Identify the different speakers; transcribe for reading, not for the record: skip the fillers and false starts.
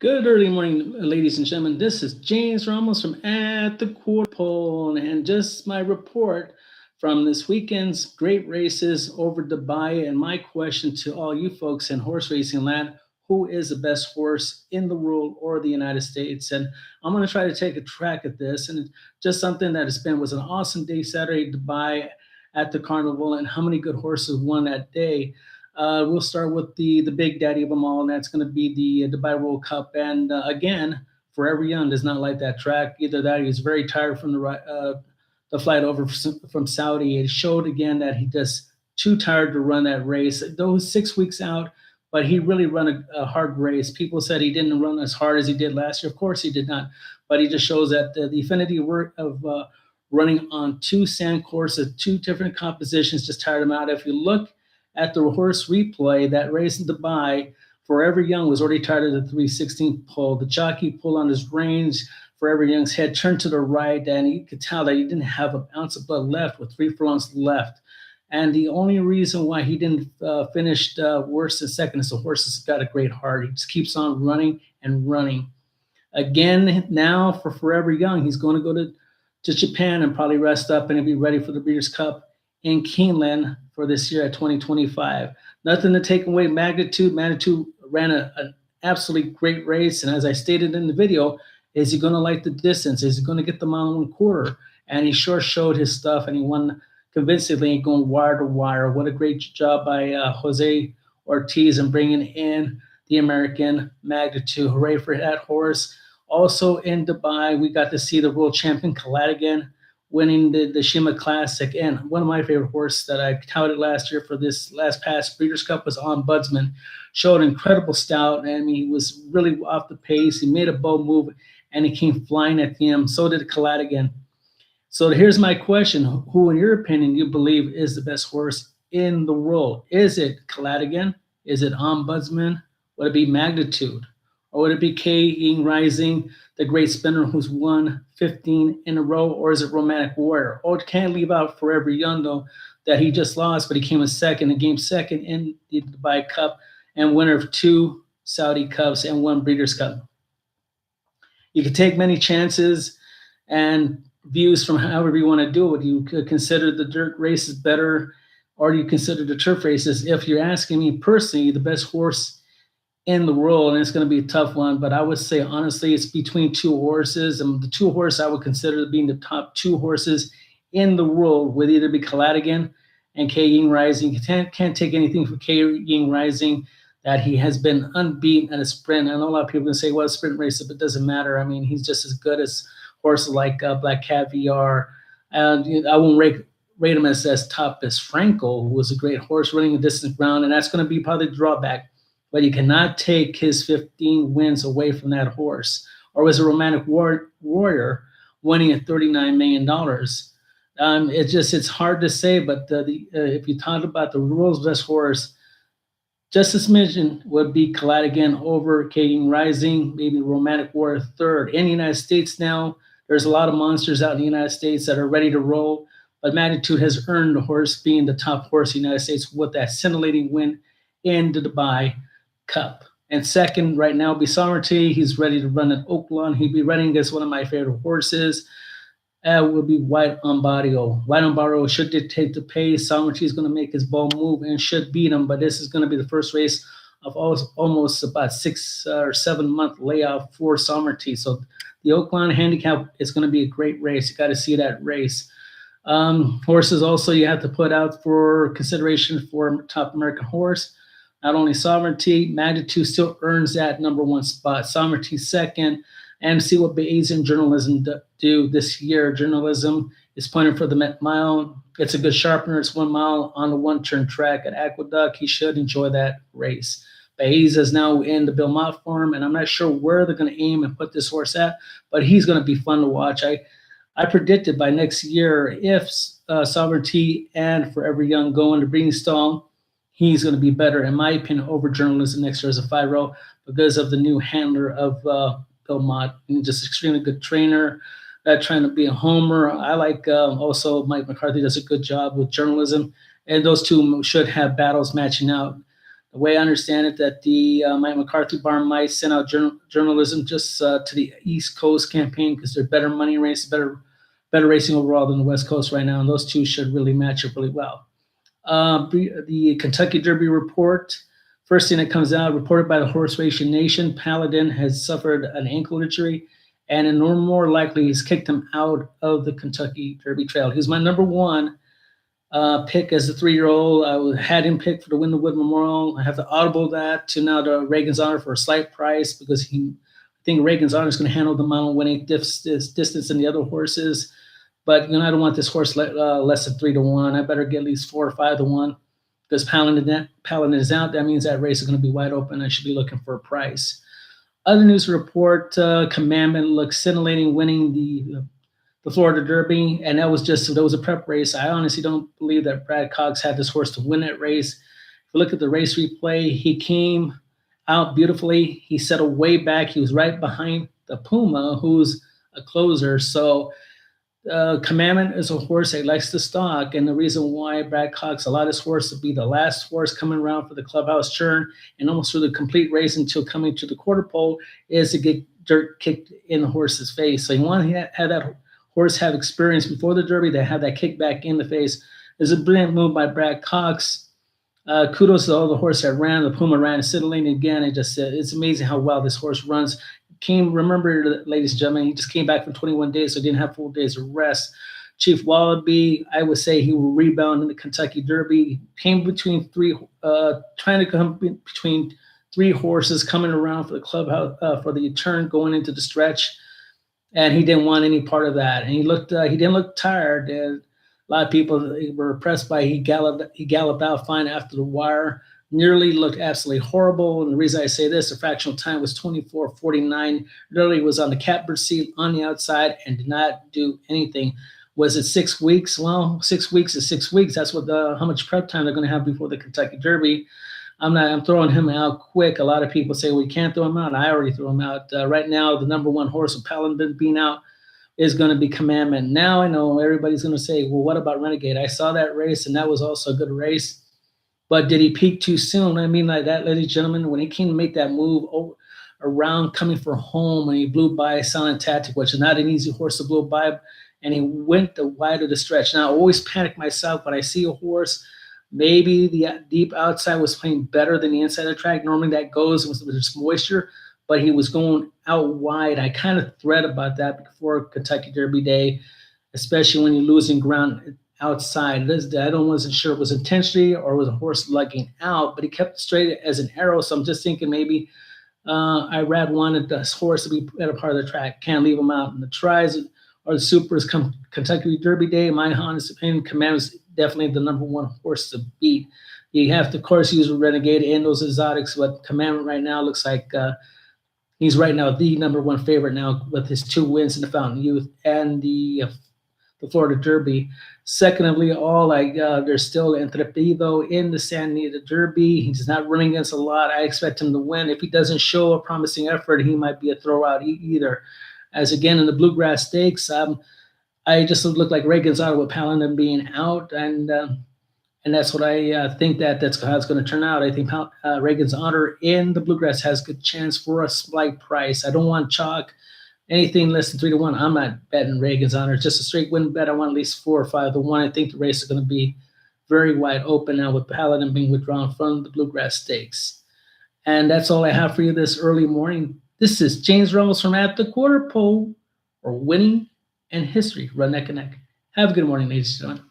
Speaker 1: Good early morning, ladies and gentlemen. This is James Ramos from At the Quarter Pole, and just my report from this weekend's great races over Dubai. And my question to all you folks in horse racing land: who is the best horse in the world or the United States? And I'm going to try to take a track at this, and just something that has been was an awesome day Saturday Dubai at the carnival, and how many good horses won that day. We'll start with the big daddy of them all, and that's going to be the Dubai World Cup. And again, Forever Young does not like that track. Either that, he was very tired from the flight over from Saudi. It showed again that he just too tired to run that race. Those 6 weeks out, but he really run a hard race. People said he didn't run as hard as he did last year. Of course, he did not, but he just shows that the affinity work of running on two sand courses, two different compositions, just tired him out. If you look at the horse replay, that race in Dubai, Forever Young was already tired of the 316 pull. The jockey pulled on his reins. Forever Young's head turned to the right, and you could tell that he didn't have an ounce of blood left with 3 furlongs left. And the only reason why he didn't finish worse than second is the horse has got a great heart. He just keeps on running and running. Again, now for Forever Young, he's going to go to Japan and probably rest up and he'll be ready for the Breeders' Cup in Keeneland for this year at 2025. Nothing to take away Magnitude. Magnitude ran an absolutely great race. And as I stated in the video, is he going to like the distance? Is he going to get the mile and 1/4? And he sure showed his stuff, and he won convincingly, going wire to wire. What a great job by Jose Ortiz in bringing in the American Magnitude. Hooray for that horse. Also in Dubai, we got to see the world champion Paladin winning the Shima Classic. And one of my favorite horses that I touted last year for this last past Breeders' Cup was Ombudsman. Showed incredible stout. I mean, he was really off the pace. He made a bold move, and he came flying at the end. So did Caladigan. So here's my question. Who, in your opinion, you believe is the best horse in the world? Is it Caladigan? Is it Ombudsman? Would it be Magnitude? Or would it be K Ying Rising, the great spinner who's won 15 in a row? Or is it Romantic Warrior? Oh, can't leave out Forever Young, though, that he just lost, but he came in game second in the Dubai Cup and winner of 2 Saudi Cups and 1 Breeders' Cup. You could take many chances and views from however you want to do it. You could consider the dirt races better, or you consider the turf races. If you're asking me personally, the best horse in the world, and it's going to be a tough one, but I would say honestly it's between 2 horses, and the 2 horses I would consider being the top 2 horses in the world would either be Caladigan and K Ying Rising. You can't take anything from K Ying Rising, that he has been unbeaten at a sprint. I know a lot of people can say, well, sprint race, but it doesn't matter. I mean, he's just as good as horses like Black Caviar. And I won't rate him as top as Franco, who was a great horse running a distance ground, and that's going to be probably the drawback. But you cannot take his 15 wins away from that horse. Or was a Romantic Warrior winning at $39 million? It's hard to say, but if you talk about the world's best horse, just as mentioned would be Caladigan over K Ying Rising, maybe Romantic Warrior third. In the United States now, there's a lot of monsters out in the United States that are ready to roll, but Magnitude has earned the horse being the top horse in the United States with that scintillating win in the Dubai Cup. And second, right now, will be Sovereignty. He's ready to run at Oaklawn. He'll be running against one of my favorite horses. Will be White on Barrio. White on Barrio should dictate the pace. Sovereignty is going to make his bold move and should beat him, but this is going to be the first race of almost about 6 or 7 month layoff for Sovereignty. So the Oaklawn Handicap is going to be a great race. You got to see that race. Horses also you have to put out for consideration for top American horse. Not only Sovereignty, Magnitude still earns that number 1 spot. Sovereignty second. And see what Bayesian journalism do this year. Journalism is pointing for the Met Mile. It's a good sharpener. It's 1 mile on the 1-turn track at Aqueduct. He should enjoy that race. Baeza is now in the Bill Mott farm, and I'm not sure where they're going to aim and put this horse at, but he's going to be fun to watch. I predicted by next year, if Sovereignty and Forever Young go into breeding stall, he's going to be better, in my opinion, over journalism next year as a 5-year-old because of the new handler of Bill Mott. Just extremely good trainer, not trying to be a homer. I like also Mike McCarthy does a good job with journalism, and those two should have battles matching out. The way I understand it, that the Mike McCarthy barn might send out journalism just to the East Coast campaign because they're better money race, better racing overall than the West Coast right now, and those two should really match up really well. The Kentucky Derby report. First thing that comes out, reported by the Horse Racing Nation, Paladin has suffered an ankle injury, and more likely he's kicked him out of the Kentucky Derby Trail. He's my number one pick as a 3-year-old. I had him picked for the Wynwood Memorial. I have to audible that to now to Reagan's Honor for a slight price because I think Reagan's Honor is going to handle the mile winning distance than the other horses. But I don't want this horse less than 3-1. I better get at least 4 or 5-1 because Paladin is out. That means that race is going to be wide open. I should be looking for a price. Other news report: Commandment looks scintillating, winning the Florida Derby, and that was a prep race. I honestly don't believe that Brad Cox had this horse to win that race. If you look at the race replay, he came out beautifully. He settled way back. He was right behind the Puma, who's a closer. So Commandment is a horse that likes to stalk, and the reason why Brad Cox allowed his horse to be the last horse coming around for the clubhouse turn and almost through the complete race until coming to the quarter pole is to get dirt kicked in the horse's face. So you want to have that horse have experience before the Derby, they have that kickback in the face. There's a brilliant move by Brad Cox. Kudos to all the horse that ran. The Puma ran, scintillating again. It's amazing how well this horse runs. Remember, ladies and gentlemen, he just came back from 21 days, so he didn't have full days of rest. Chief Wallaby, I would say he will rebound in the Kentucky Derby. Came between trying to come between 3 horses coming around for the clubhouse for the turn going into the stretch. And he didn't want any part of that. And he didn't look tired. And a lot of people were impressed by he galloped out fine after the wire. Nearly looked absolutely horrible. And the reason I say this, the fractional time was 24:49. Nearly was on the catbird seat on the outside and did not do anything. Was it 6 weeks? Well, 6 weeks is 6 weeks. That's how much prep time they're going to have before the Kentucky Derby. I'm throwing him out quick. A lot of people say, well, you can't throw him out. I already threw him out. Right now, the number one horse of Paladin being out is going to be Commandment. Now I know everybody's going to say, well, what about Renegade? I saw that race, and that was also a good race. But did he peak too soon? I mean, like that, ladies and gentlemen, when he came to make that move around coming for home, and he blew by Silent Tactic, which is not an easy horse to blow by, and he went the wide of the stretch. Now, I always panic myself when I see a horse. Maybe the deep outside was playing better than the inside of the track. Normally that goes with this moisture, but he was going out wide. I kind of thread about that before Kentucky Derby Day, especially when you're losing ground outside. I wasn't sure it was intentionally or was a horse lugging out, but he kept straight as an arrow. So I'm just thinking maybe Irad wanted this horse to be at a part of the track. Can't leave him out. And the tries or the supers come Kentucky Derby Day. My honest opinion, Commandment's definitely the number one horse to beat. You have to, of course, use a Renegade and those exotics, but Commandment right now looks like he's right now the number one favorite now with his 2 wins in the Fountain Youth and the Florida Derby. Secondly, there's still Entrepido in the San Anita Derby. He's not running against a lot. I expect him to win. If he doesn't show a promising effort, he might be a throwout either. As again in the Bluegrass Stakes, I just look like Reagan's Honor with Paladin being out, and that's what I think that's how it's going to turn out. I think Reagan's Honor in the Bluegrass has a good chance for a slight price. I don't want chalk. Anything less than 3-1, I'm not betting Reagan's Honor. It's just a straight win bet. I want at least 4 or 5-1. I think the race is going to be very wide open now with Paladin being withdrawn from the Bluegrass Stakes. And that's all I have for you this early morning. This is James Ramos from At the Quarter Pole, or Winning and History run neck and neck. Have a good morning, ladies and gentlemen.